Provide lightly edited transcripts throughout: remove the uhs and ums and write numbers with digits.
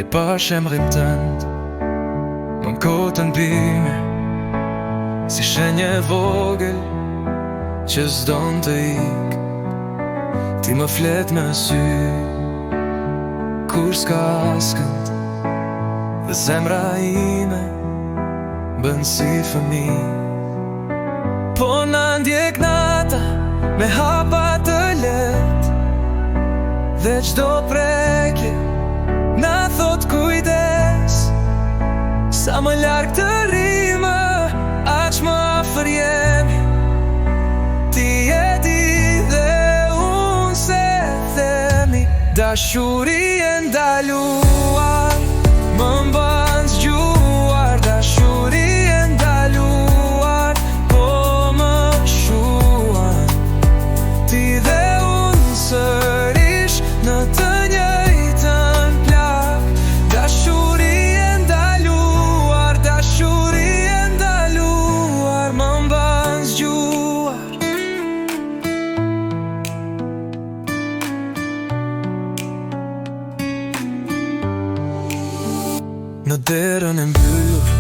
e pash emrin tënd më kotën bime, si shenje vogël që s'don të ik. Ti më flet me sy kur s'ka askënd, dhe zemra ime bën si fëmi. Po na ndjek nata me hapa të let, dhe qdo prekje na thot kujdes. Sa më larg të rime, aq më afër jemi. Ti e di dhe unë se themi, dashuri e ndaluar më mban zgjuar. Dashuri e ndaluar po më shuan. Ti dhe unë sërish në të njëjtën plak. Dashuri e ndaluar, dashuri e ndaluar më mban zgjuar. Në derën e mbyllur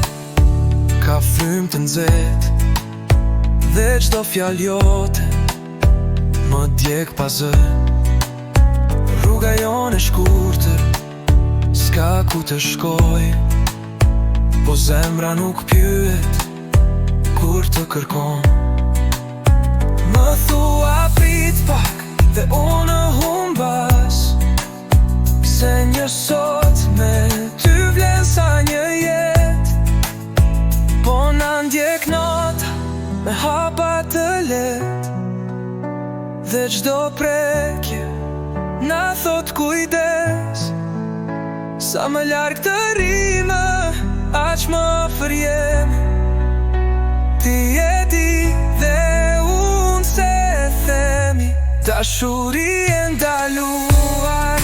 ka frymë të nxehtë, dhe çdo fjalë jote më djeg pa zë. Rruga jon e shkurtër, s'ka ku të shkoj, po zemra nuk pyet kur të kërkon. Më thua prit pak dhe unë humbas, se një sot me ty vlen sa një jet. Po na ndjek nota me hapa të let, dhe qdo prekje na thot kujdes. Sa më larg të rime, aq më afër jemi. Ti e di dhe unë se themi, dashuri e ndaluar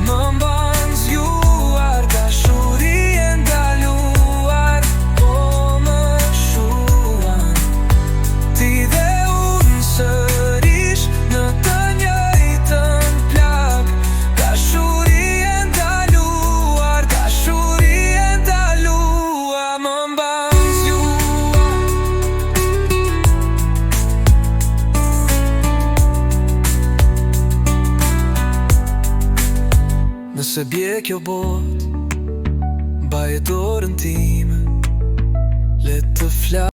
më mban zgjuar. Dashuri e ndaluar po më shuan. Ti dhe unë sërish në të njëjtën plak. Dashuri e ndaluar, dashuri e ndaluar më mban zgjuar. Nëse bje kjo bot, baje dorën time, le të flas.